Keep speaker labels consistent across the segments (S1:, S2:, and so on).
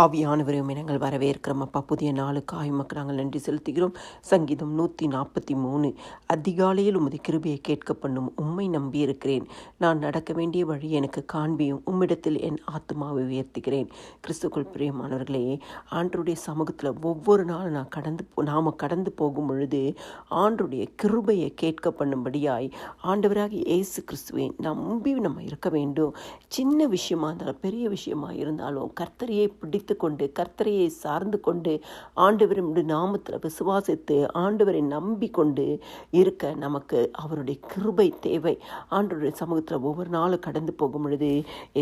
S1: ஆவியானவரையும் நாங்கள் வரவேற்கிறோம் அப்பா. புதிய நாளுக்காய் உமக்கு நாங்கள் நன்றி செலுத்துகிறோம். சங்கீதம் 143. அதிகாலையில் உமது கிருபையை கேட்க பண்ணும், உம்மை நம்பியிருக்கிறேன். நான் நடக்க வேண்டிய வழி எனக்கு காண்பியும், உம்மிடத்தில் என் ஆத்துமாவை உயர்த்துகிறேன். கிறிஸ்துக்குள் பிரியமானவர்களே, ஆண்டருடைய சமூகத்தில் ஒவ்வொரு நாளும் நாம் கடந்து போகும் பொழுது ஆண்டருடைய கிருபையை கேட்க பண்ணும்படியாய் ஆண்டவராக இயேசு கிறிஸ்துவை நம்பி நம்ம இருக்க வேண்டும். சின்ன விஷயமா இருந்தாலும் பெரிய விஷயமா இருந்தாலும் கர்த்தரையே பிடித்து கொண்டு கர்த்தரையை சார்ந்து கொண்டு ஆண்டவரின் நாமத்தில் விசுவாசித்து ஆண்டவரை நம்பி கொண்டு இருக்க நமக்கு அவருடைய கிருபை தேவை. ஆண்டவருடைய சமூகத்தில் ஒவ்வொரு நாளும் கடந்து போகும் பொழுது,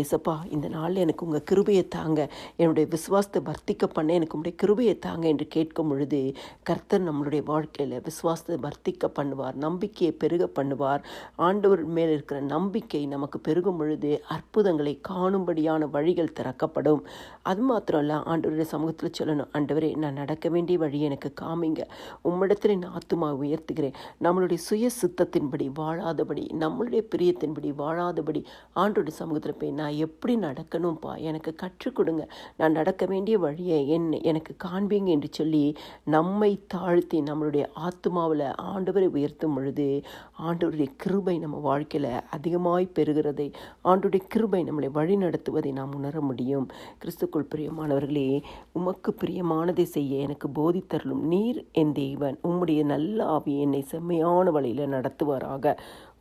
S1: ஏசப்பா இந்த நாளில் எனக்கு உங்கள் கிருபையை தாங்க, என்னுடைய விசுவாசத்தை வர்த்திக்க பண்ண எனக்கு உங்களுடைய கிருபையை தாங்க என்று கேட்கும் பொழுது கர்த்தர் நம்மளுடைய வாழ்க்கையில் விசுவாசத்தை வர்த்திக்க பண்ணுவார், நம்பிக்கையை பெருக பண்ணுவார். ஆண்டவர் மேல் இருக்கிற நம்பிக்கை நமக்கு பெருகும் பொழுது அற்புதங்களை காணும்படியான வழிகள் திறக்கப்படும். அது மாத்திரம் இல்லை, ஆண்டவருடைய சமூகத்தில் சொல்லணும், ஆண்டவரே நான் நடக்க வேண்டிய வழி எனக்கு காமிங்க, உம்மிடத்தில் என் ஆத்துமா உயர்த்துகிறேன். நம்மளுடைய சுய சித்தத்தின்படி வாழாதபடி, நம்மளுடைய பிரியத்தின்படி வாழாதபடி ஆண்டவருடைய சமூகத்தில் போய் நான் எப்படி நடக்கணும்ப்பா, எனக்கு கற்றுக் கொடுங்க, நான் நடக்க வேண்டிய வழியை எனக்கு காண்பீங்க என்று சொல்லி நம்மை தாழ்த்தி நம்மளுடைய ஆத்துமாவில் ஆண்டவரை உயர்த்தும் பொழுது ஆண்டவருடைய கிருபை நம்ம வாழ்க்கையில் அதிகமாய் பெறுகிறதை, ஆண்டவருடைய கிருபை நம்மளை வழி நடத்துவதை நாம் உணர முடியும். கிறிஸ்துக்குள் பிரியமானவர்களே, உமக்கு பிரியமானதை செய்ய எனக்கு போதித்தருளும். நீர் என் தேவன், உம்முடைய நல்ல ஆவி என்னை செம்மையான வழியில் நடத்துவாராக.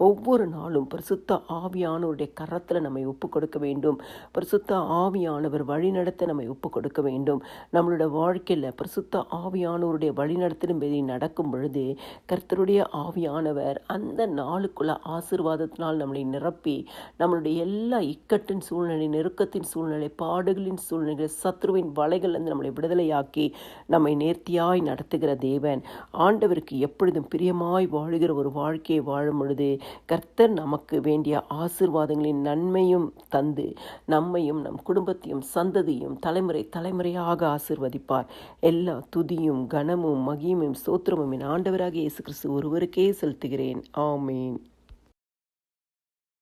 S1: ஒவ்வொரு நாளும் பரிசுத்த ஆவியானவருடைய கரத்தில் நம்மை ஒப்பு கொடுக்க வேண்டும். பரிசுத்த ஆவியானவர் வழிநடத்த நம்மை ஒப்பு கொடுக்க வேண்டும். நம்மளோட வாழ்க்கையில் பரிசுத்த ஆவியானவருடைய வழிநடத்தின்படி நடக்கும் பொழுது கர்த்தருடைய ஆவியானவர் அந்த நாளுக்குள்ள ஆசீர்வாதத்தினால் நம்மளை நிரப்பி நம்மளுடைய எல்லா இக்கட்டின் சூழ்நிலை, நெருக்கத்தின் சூழ்நிலை, பாடுகளின் சூழ்நிலை, சத்ருவின் வலைகளிலிருந்து நம்மளை விடுதலையாக்கி நம்மை நேர்த்தியாய் நடத்துகிற தேவன். ஆண்டவருக்கு எப்பொழுதும் பிரியமாய் வாழுகிற ஒரு வாழ்க்கையை வாழும் பொழுது கர்த்தர் நமக்கு வேண்டிய ஆசீர்வாதங்களின் நன்மையும் தந்து நம்மையும் நம் குடும்பத்தையும் சந்ததியும் தலைமுறையாக ஆசீர்வதிப்பார். எல்லா துதியும் கனமும் மகிமையும் ஸ்தோத்திரமும் என் ஆண்டவராகிய இயேசு கிறிஸ்து ஒருவருக்கே செலுத்துகிறேன். ஆமேன்.